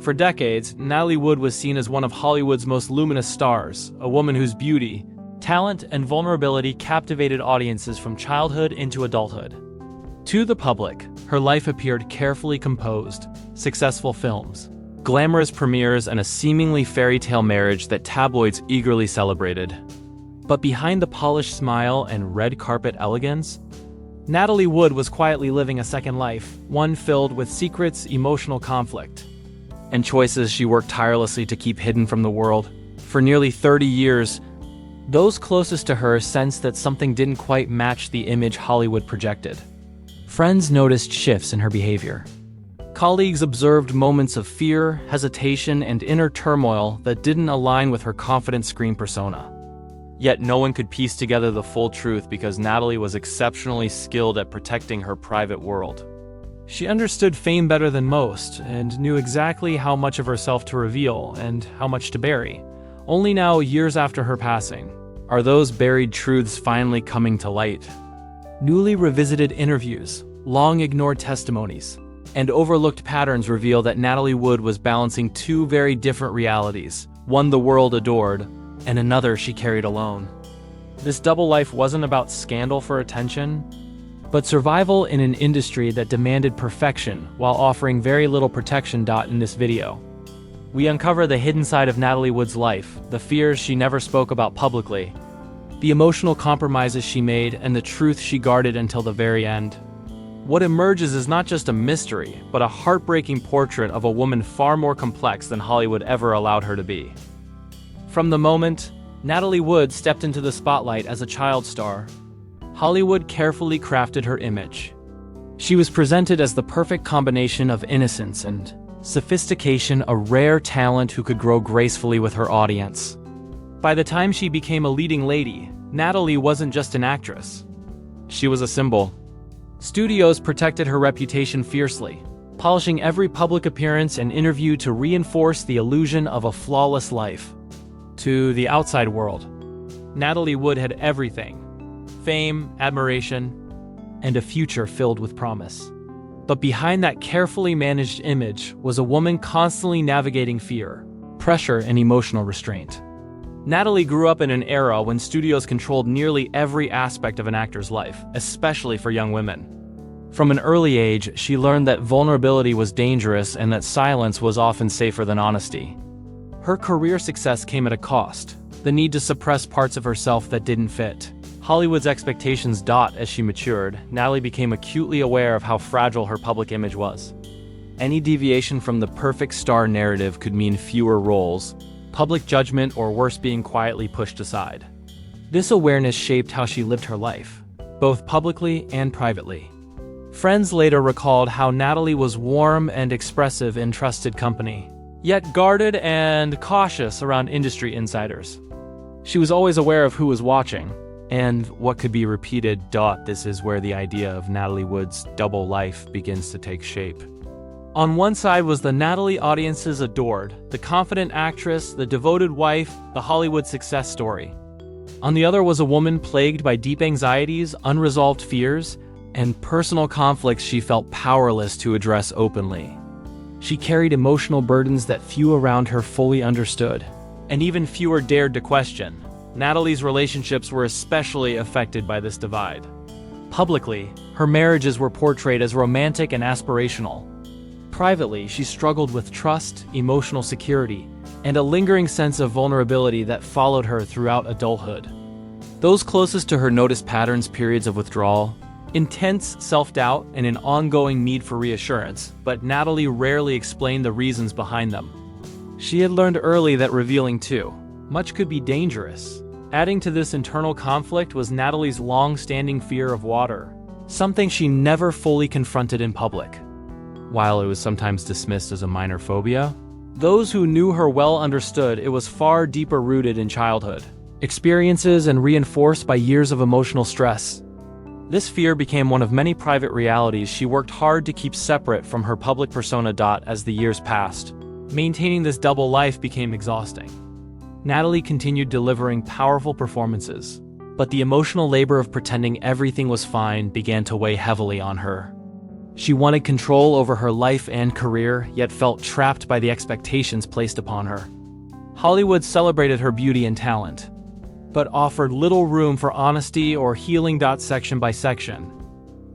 For decades, Natalie Wood was seen as one of Hollywood's most luminous stars, a woman whose beauty, talent, and vulnerability captivated audiences from childhood into adulthood. To the public, her life appeared carefully composed: successful films, glamorous premieres, and a seemingly fairy tale marriage that tabloids eagerly celebrated. But behind the polished smile and red carpet elegance, Natalie Wood was quietly living a second life, one filled with secrets, emotional conflict, and choices she worked tirelessly to keep hidden from the world. For nearly 30 years, those closest to her sensed that something didn't quite match the image Hollywood projected. Friends noticed shifts in her behavior. Colleagues observed moments of fear, hesitation, and inner turmoil that didn't align with her confident screen persona. Yet no one could piece together the full truth because Natalie was exceptionally skilled at protecting her private world. She understood fame better than most and knew exactly how much of herself to reveal and how much to bury. Only now, years after her passing, are those buried truths finally coming to light. Newly revisited interviews, long-ignored testimonies, and overlooked patterns reveal that Natalie Wood was balancing two very different realities, one the world adored, and another she carried alone. This double life wasn't about scandal for attention, but survival in an industry that demanded perfection while offering very little protection. In this video, we uncover the hidden side of Natalie Wood's life, the fears she never spoke about publicly, the emotional compromises she made, and the truth she guarded until the very end. What emerges is not just a mystery, but a heartbreaking portrait of a woman far more complex than Hollywood ever allowed her to be. From the moment Natalie Wood stepped into the spotlight as a child star, Hollywood carefully crafted her image. She was presented as the perfect combination of innocence and sophistication, a rare talent who could grow gracefully with her audience. By the time she became a leading lady, Natalie wasn't just an actress. She was a symbol. Studios protected her reputation fiercely, polishing every public appearance and interview to reinforce the illusion of a flawless life. To the outside world, Natalie Wood had everything: fame, admiration, and a future filled with promise. But behind that carefully managed image was a woman constantly navigating fear, pressure, and emotional restraint. Natalie grew up in an era when studios controlled nearly every aspect of an actor's life, especially for young women. From an early age, she learned that vulnerability was dangerous and that silence was often safer than honesty. Her career success came at a cost: the need to suppress parts of herself that didn't fit. Hollywood's expectations. As she matured, Natalie became acutely aware of how fragile her public image was. Any deviation from the perfect star narrative could mean fewer roles, public judgment, or worse, being quietly pushed aside. This awareness shaped how she lived her life, both publicly and privately. Friends later recalled how Natalie was warm and expressive in trusted company, yet guarded and cautious around industry insiders. She was always aware of who was watching and what could be repeated. This is where the idea of Natalie Wood's double life begins to take shape. On one side was the Natalie audiences adored, the confident actress, the devoted wife, the Hollywood success story. On the other was a woman plagued by deep anxieties, unresolved fears, and personal conflicts she felt powerless to address openly. She carried emotional burdens that few around her fully understood, and even fewer dared to question. Natalie's relationships were especially affected by this divide. Publicly, her marriages were portrayed as romantic and aspirational. Privately, she struggled with trust, emotional security, and a lingering sense of vulnerability that followed her throughout adulthood. Those closest to her noticed patterns: periods of withdrawal, intense self-doubt, and an ongoing need for reassurance, but Natalie rarely explained the reasons behind them. She had learned early that revealing too much could be dangerous. Adding to this internal conflict was Natalie's long-standing fear of water, something she never fully confronted in public. While it was sometimes dismissed as a minor phobia, those who knew her well understood it was far deeper rooted in childhood experiences and reinforced by years of emotional stress. This fear became one of many private realities she worked hard to keep separate from her public persona. As the years passed, maintaining this double life became exhausting. Natalie continued delivering powerful performances, but the emotional labor of pretending everything was fine began to weigh heavily on her. She wanted control over her life and career, yet felt trapped by the expectations placed upon her. Hollywood celebrated her beauty and talent, but offered little room for honesty or healing. Section by section,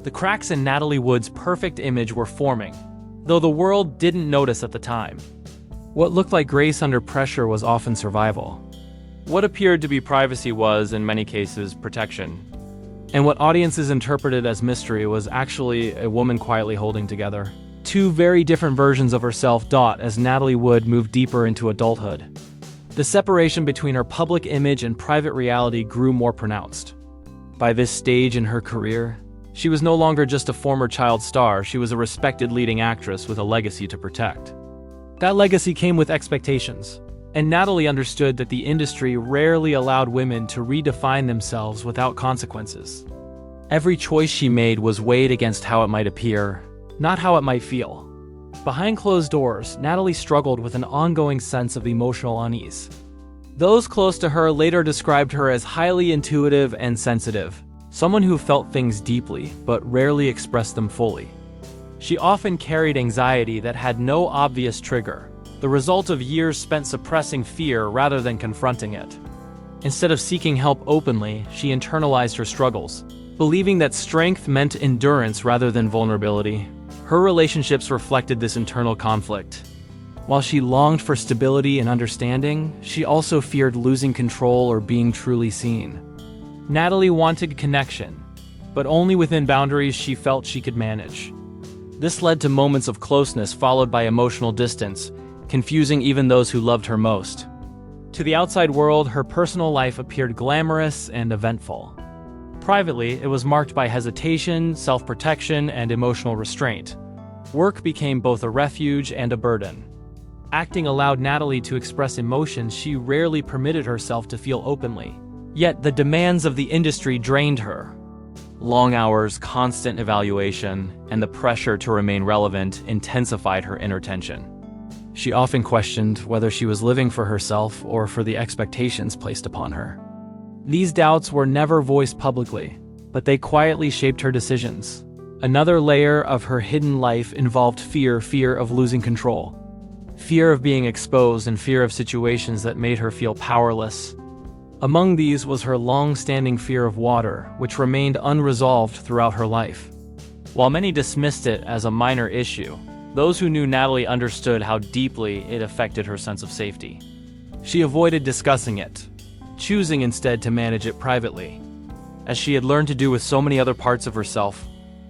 the cracks in Natalie Wood's perfect image were forming, though the world didn't notice at the time. What looked like grace under pressure was often survival. What appeared to be privacy was, in many cases, protection. And what audiences interpreted as mystery was actually a woman quietly holding together two very different versions of herself. As Natalie Wood moved deeper into adulthood, the separation between her public image and private reality grew more pronounced. By this stage in her career, she was no longer just a former child star, she was a respected leading actress with a legacy to protect. That legacy came with expectations, and Natalie understood that the industry rarely allowed women to redefine themselves without consequences. Every choice she made was weighed against how it might appear, not how it might feel. Behind closed doors, Natalie struggled with an ongoing sense of emotional unease. Those close to her later described her as highly intuitive and sensitive, someone who felt things deeply but rarely expressed them fully. She often carried anxiety that had no obvious trigger, the result of years spent suppressing fear rather than confronting it. Instead of seeking help openly, she internalized her struggles, believing that strength meant endurance rather than vulnerability. Her relationships reflected this internal conflict. While she longed for stability and understanding, she also feared losing control or being truly seen. Natalie wanted connection, but only within boundaries she felt she could manage. This led to moments of closeness followed by emotional distance, confusing even those who loved her most. To the outside world, her personal life appeared glamorous and eventful. Privately, it was marked by hesitation, self-protection, and emotional restraint. Work became both a refuge and a burden. Acting allowed Natalie to express emotions she rarely permitted herself to feel openly. Yet the demands of the industry drained her. Long hours, constant evaluation, and the pressure to remain relevant intensified her inner tension. She often questioned whether she was living for herself or for the expectations placed upon her. These doubts were never voiced publicly, but they quietly shaped her decisions. Another layer of her hidden life involved fear of losing control. Fear of being exposed and fear of situations that made her feel powerless. Among these was her long-standing fear of water, which remained unresolved throughout her life. While many dismissed it as a minor issue, those who knew Natalie understood how deeply it affected her sense of safety. She avoided discussing it, choosing instead to manage it privately. As she had learned to do with so many other parts of herself,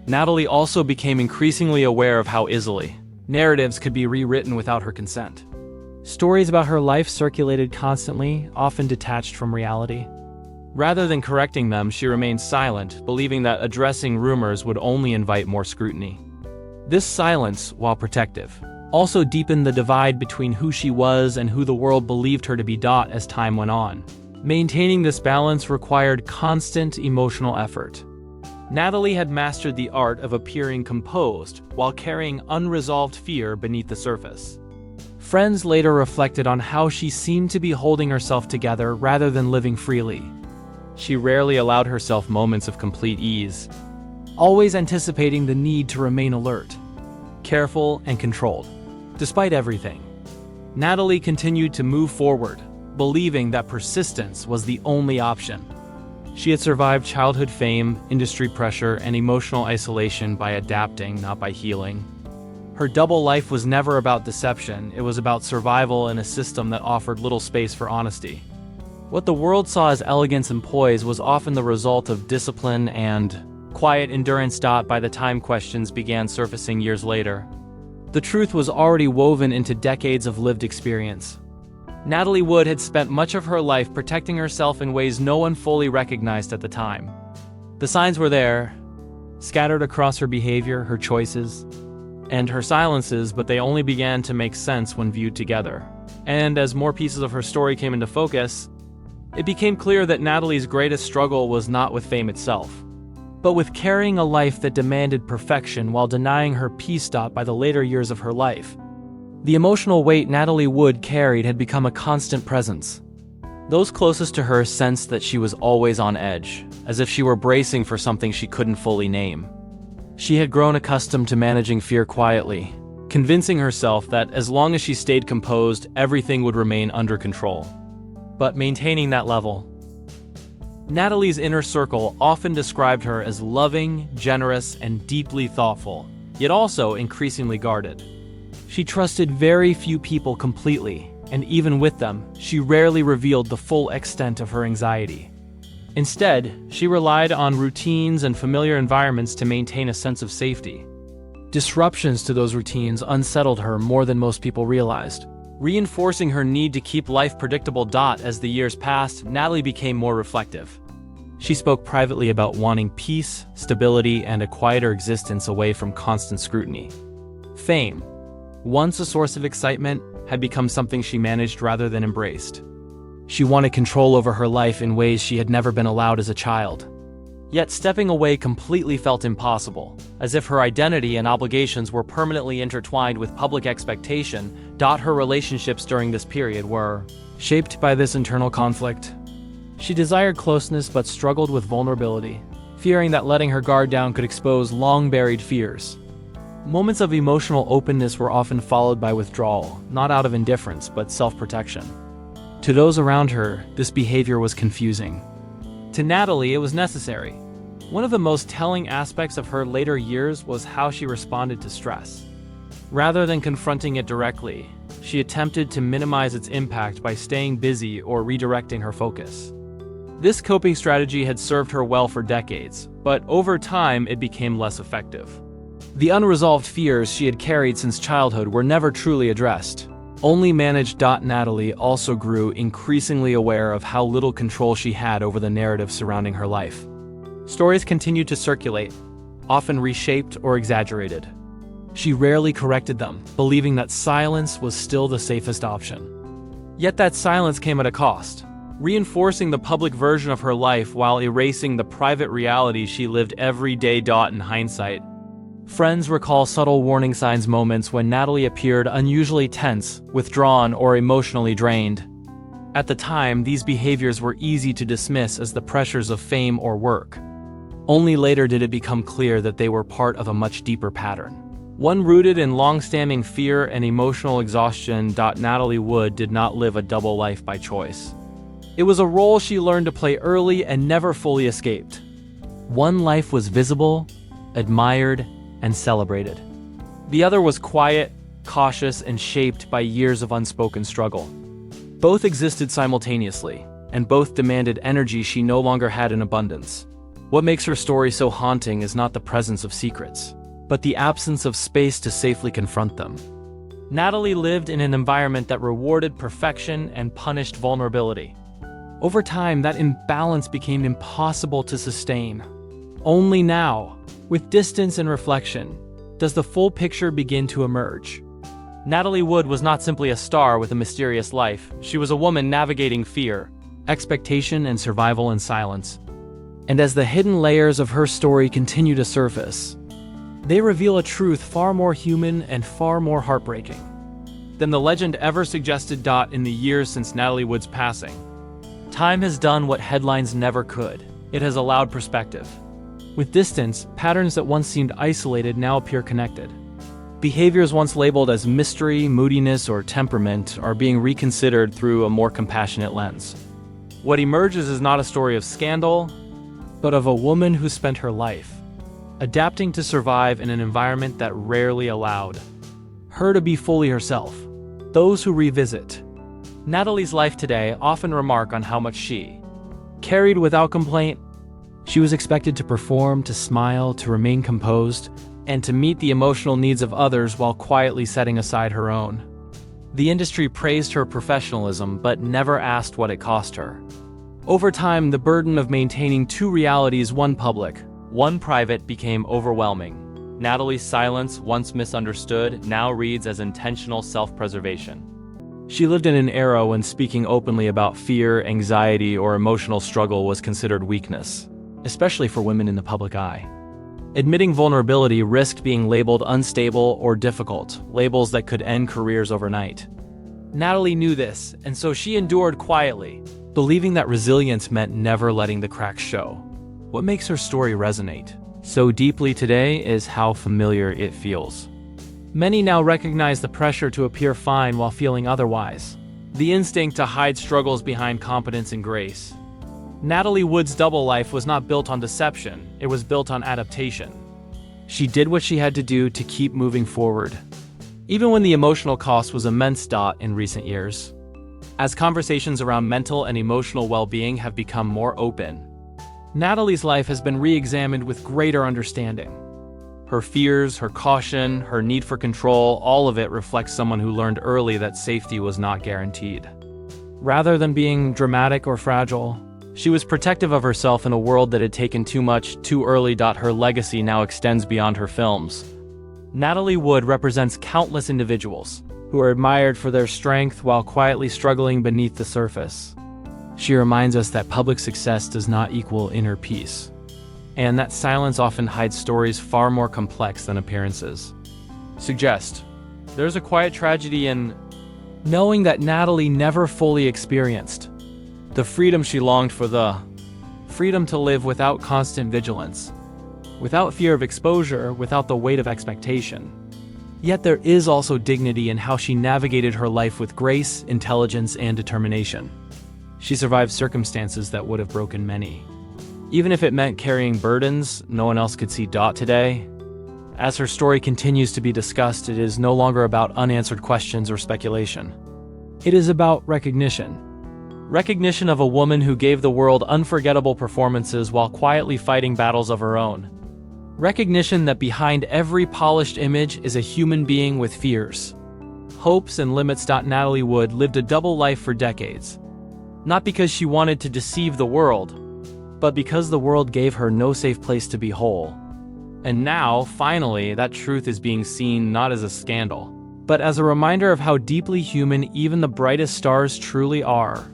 Natalie also became increasingly aware of how easily narratives could be rewritten without her consent. Stories about her life circulated constantly, often detached from reality. Rather than correcting them, she remained silent, believing that addressing rumors would only invite more scrutiny. This silence, while protective, also deepened the divide between who she was and who the world believed her to be. As time went on, maintaining this balance required constant emotional effort. Natalie had mastered the art of appearing composed while carrying unresolved fear beneath the surface. Friends later reflected on how she seemed to be holding herself together rather than living freely. She rarely allowed herself moments of complete ease, always anticipating the need to remain alert, careful, and controlled. Despite everything, Natalie continued to move forward, believing that persistence was the only option. She had survived childhood fame, industry pressure, and emotional isolation by adapting, not by healing. Her double life was never about deception, it was about survival in a system that offered little space for honesty. What the world saw as elegance and poise was often the result of discipline and quiet endurance. By the time questions began surfacing years later, the truth was already woven into decades of lived experience. Natalie Wood had spent much of her life protecting herself in ways no one fully recognized at the time. The signs were there, scattered across her behavior, her choices, and her silences, but they only began to make sense when viewed together. And as more pieces of her story came into focus, it became clear that Natalie's greatest struggle was not with fame itself, but with carrying a life that demanded perfection while denying her peace. By the later years of her life, the emotional weight Natalie Wood carried had become a constant presence. Those closest to her sensed that she was always on edge, as if she were bracing for something she couldn't fully name. She had grown accustomed to managing fear quietly, convincing herself that as long as she stayed composed, everything would remain under control. But maintaining that level. Natalie's inner circle often described her as loving, generous, and deeply thoughtful, yet also increasingly guarded. She trusted very few people completely, and even with them, she rarely revealed the full extent of her anxiety. Instead, she relied on routines and familiar environments to maintain a sense of safety. Disruptions to those routines unsettled her more than most people realized, reinforcing her need to keep life predictable. As the years passed, Natalie became more reflective. She spoke privately about wanting peace, stability, and a quieter existence away from constant scrutiny. Fame, once a source of excitement, had become something she managed rather than embraced. She wanted control over her life in ways she had never been allowed as a child. Yet stepping away completely felt impossible, as if her identity and obligations were permanently intertwined with public expectation. Her relationships during this period were shaped by this internal conflict. She desired closeness but struggled with vulnerability, fearing that letting her guard down could expose long-buried fears. Moments of emotional openness were often followed by withdrawal, not out of indifference but self-protection. To those around her, this behavior was confusing. To Natalie, it was necessary. One of the most telling aspects of her later years was how she responded to stress. Rather than confronting it directly, she attempted to minimize its impact by staying busy or redirecting her focus. This coping strategy had served her well for decades, but over time it became less effective. The unresolved fears she had carried since childhood were never truly addressed, only managed. Natalie also grew increasingly aware of how little control she had over the narrative surrounding her life. Stories continued to circulate, often reshaped or exaggerated. She rarely corrected them, believing that silence was still the safest option. Yet that silence came at a cost, reinforcing the public version of her life while erasing the private reality she lived every day. In hindsight, friends recall subtle warning signs, moments when Natalie appeared unusually tense, withdrawn, or emotionally drained. At the time, these behaviors were easy to dismiss as the pressures of fame or work. Only later did it become clear that they were part of a much deeper pattern, one rooted in long-standing fear and emotional exhaustion. Natalie Wood did not live a double life by choice. It was a role she learned to play early and never fully escaped. One life was visible, admired, and celebrated. The other was quiet, cautious, and shaped by years of unspoken struggle. Both existed simultaneously, and both demanded energy she no longer had in abundance. What makes her story so haunting is not the presence of secrets, but the absence of space to safely confront them. Natalie lived in an environment that rewarded perfection and punished vulnerability. Over time, that imbalance became impossible to sustain. Only now, with distance and reflection, does the full picture begin to emerge. Natalie Wood was not simply a star with a mysterious life. She was a woman navigating fear, expectation, and survival in silence. And as the hidden layers of her story continue to surface, they reveal a truth far more human and far more heartbreaking than the legend ever suggested. In the years since Natalie Wood's passing, time has done what headlines never could. It has allowed perspective. With distance, patterns that once seemed isolated now appear connected. Behaviors once labeled as mystery, moodiness, or temperament are being reconsidered through a more compassionate lens. What emerges is not a story of scandal, but of a woman who spent her life adapting to survive in an environment that rarely allowed her to be fully herself. Those who revisit Natalie's life today often remark on how much she carried without complaint. She was expected to perform, to smile, to remain composed, and to meet the emotional needs of others while quietly setting aside her own. The industry praised her professionalism but never asked what it cost her. Over time, the burden of maintaining two realities, one public, one private, became overwhelming. Natalie's silence, once misunderstood, now reads as intentional self-preservation. She lived in an era when speaking openly about fear, anxiety, or emotional struggle was considered weakness, especially for women in the public eye. Admitting vulnerability risked being labeled unstable or difficult, labels that could end careers overnight. Natalie knew this, and so she endured quietly, believing that resilience meant never letting the cracks show. What makes her story resonate so deeply today is how familiar it feels. Many now recognize the pressure to appear fine while feeling otherwise. The instinct to hide struggles behind competence and grace. Natalie Wood's double life was not built on deception, it was built on adaptation. She did what she had to do to keep moving forward, even when the emotional cost was immense. In recent years, as conversations around mental and emotional well-being have become more open, Natalie's life has been re-examined with greater understanding. Her fears, her caution, her need for control, all of it reflects someone who learned early that safety was not guaranteed. Rather than being dramatic or fragile, she was protective of herself in a world that had taken too much, too early. Her legacy now extends beyond her films. Natalie Wood represents countless individuals who are admired for their strength while quietly struggling beneath the surface. She reminds us that public success does not equal inner peace, and that silence often hides stories far more complex than appearances. Suggest there's a quiet tragedy in knowing that Natalie never fully experienced the freedom she longed for, the freedom to live without constant vigilance, without fear of exposure, without the weight of expectation. Yet there is also dignity in how she navigated her life with grace, intelligence, and determination. She survived circumstances that would have broken many, even if it meant carrying burdens no one else could see. Today, as her story continues to be discussed, it is no longer about unanswered questions or speculation. It is about recognition. Recognition of a woman who gave the world unforgettable performances while quietly fighting battles of her own. Recognition that behind every polished image is a human being with fears, hopes, and limits. Natalie Wood lived a double life for decades, not because she wanted to deceive the world, but because the world gave her no safe place to be whole. And now, finally, that truth is being seen not as a scandal, but as a reminder of how deeply human even the brightest stars truly are.